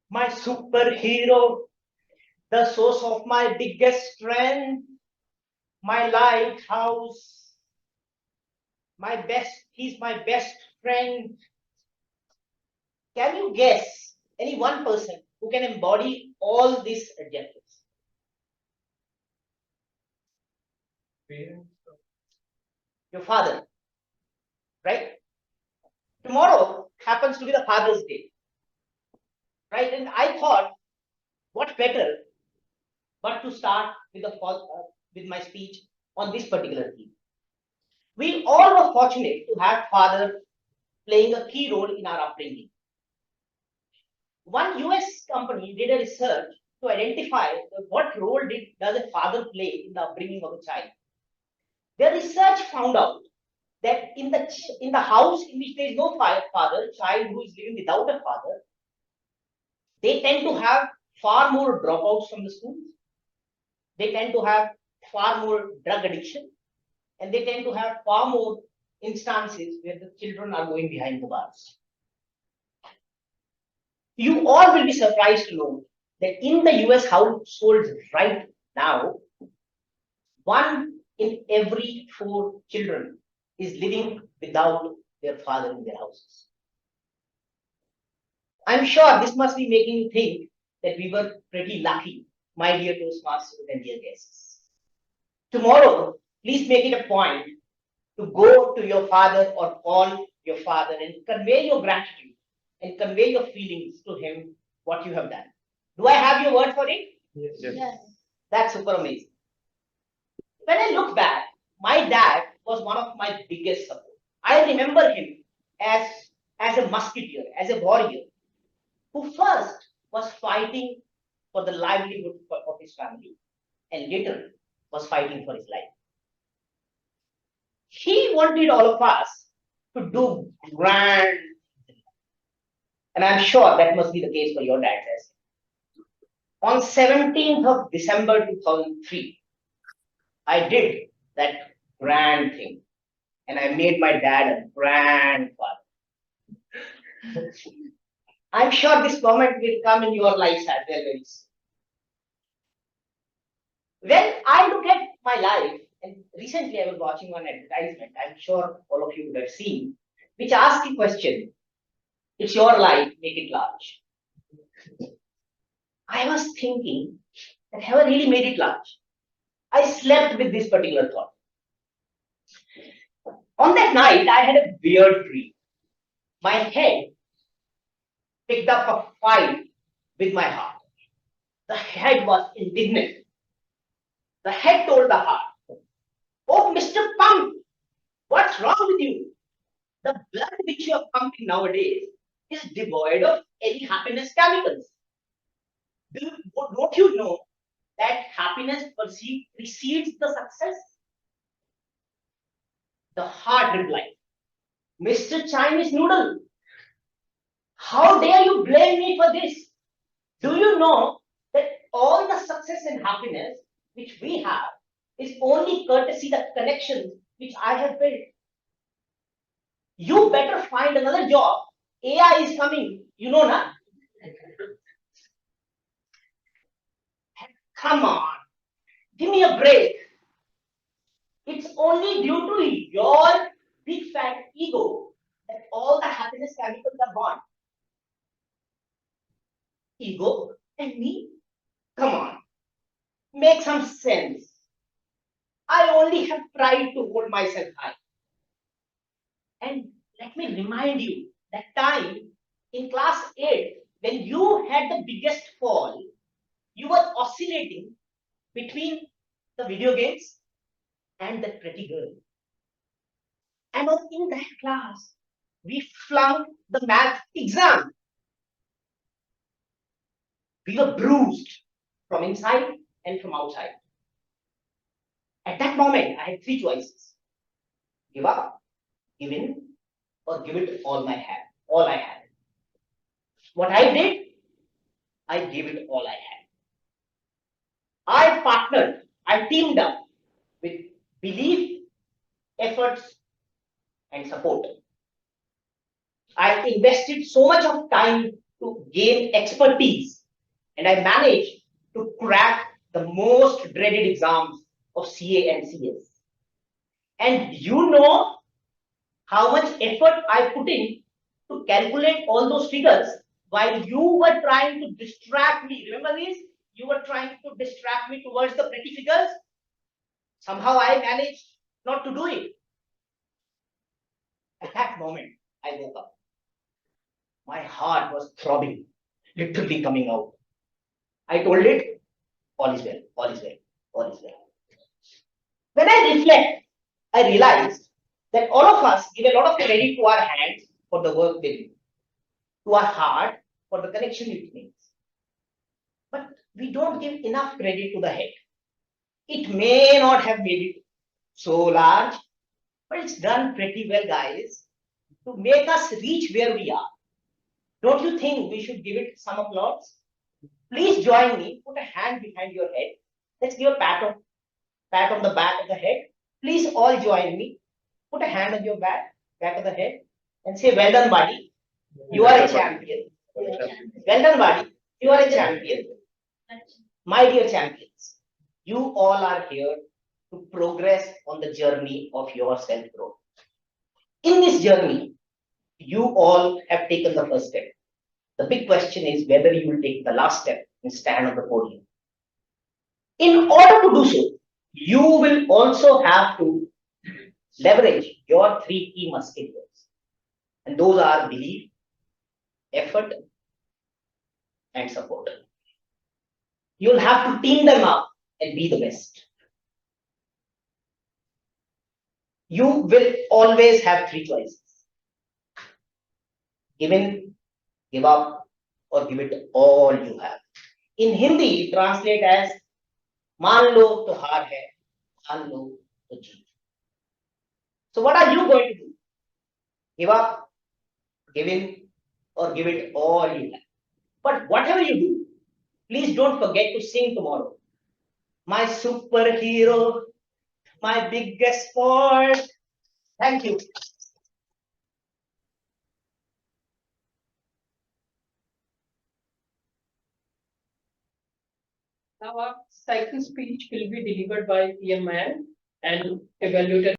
my superhero, the source of my biggest strength, my lighthouse, he's my best friend. Can you guess any one person who can embody all these adjectives? Your father, right? Tomorrow happens to be the Father's Day, right? And I thought, what better but to start with my speech on this particular theme. We all were fortunate to have father playing a key role in our upbringing. One US company did a research to identify what role does a father play in the upbringing of a child. Their research found out that in the house in which there is no father, child who is living without a father, they tend to have far more dropouts from the schools. They tend to have far more drug addiction, and they tend to have far more instances where the children are going behind the bars. You all will be surprised to know that in the US households right now, 1 in every 4 children is living without their father in their houses. I'm sure this must be making you think that we were pretty lucky, my dear Toastmasters and dear guests. Tomorrow, please make it a point to go to your father or call your father and convey your gratitude and convey your feelings to him what you have done. Do I have your word for it? Yes. That's super amazing. When I look back, my dad was one of my biggest support. I remember him as, as a musketeer, as a warrior, who first was fighting for the livelihood of his family and later was fighting for his life. He wanted all of us to do grand, and I'm sure that must be the case for your dad as well. On 17th of December 2003, I did that grand thing, and I made my dad a grandfather. I'm sure this moment will come in your lives as well very soon. When I look at my life, and recently I was watching one advertisement, I'm sure all of you would have seen, which asks the question, it's your life, make it large. I was thinking that have I really made it large? I slept with this particular thought. On that night, I had a weird dream. My head picked up a fight with my heart. The head was indignant. The head told the heart, "Oh, Mr. Pump, what's wrong with you? The blood which you are pumping nowadays is devoid of any happiness chemicals. Don't you know that happiness precedes the success?" The heart replied, "Mr. Chinese Noodle, how dare you blame me for this? Do you know that all the success and happiness which we have is only courtesy the connections which I have built? You better find another job. AI is coming, you know, na? Come on, give me a break. It's only due to your big fat ego that all the happiness chemicals are born. Ego and me? Come on, make some sense. I only have tried to hold myself high. And let me remind you that time in class 8, when you had the biggest fall, you were oscillating between the video games and that pretty girl. And in that class, we flunked the math exam. We were bruised from inside and from outside. At that moment, I had 3 choices: give up, give in, or give it all I had. What I did, I gave it all I had. I teamed up with belief, efforts, and support. I invested so much of time to gain expertise, and I managed to crack the most dreaded exams of CA and CS. And you know how much effort I put in to calculate all those figures while you were trying to distract me. Remember this? You were trying to distract me towards the pretty figures. Somehow I managed not to do it. At that moment, I woke up. My heart was throbbing, literally coming out. I told it, all is well, all is well, all is well. When I reflect, I realize that all of us give a lot of credit to our hands for the work they do, to our heart for the connection it makes. But we don't give enough credit to the head. It may not have made it so large, but it's done pretty well, guys, to make us reach where we are. Don't you think we should give it some applause? Please join me. Put a hand behind your head. Let's give a pat on the back of the head. Please all join me. Put a hand on your back of the head, and say, "Well done, buddy. You are a champion. Well done, buddy. You are a champion." My dear champions, you all are here to progress on the journey of your self growth. In this journey, you all have taken the first step. The big question is whether you will take the last step and stand on the podium. In order to do so, you will also have to leverage your three key musketeers. And those are belief, effort, and support. You'll have to team them up and be the best. You will always have three choices: give in, give up, or give it all you have. In Hindi, translate as मान लो तो हार है, मान लो तो जीत. So what are you going to do? Give up, give in, or give it all you have. But whatever you do, please don't forget to sing tomorrow. My superhero, my biggest sport. Thank you. Now, our cycle speech will be delivered by PM Man and evaluated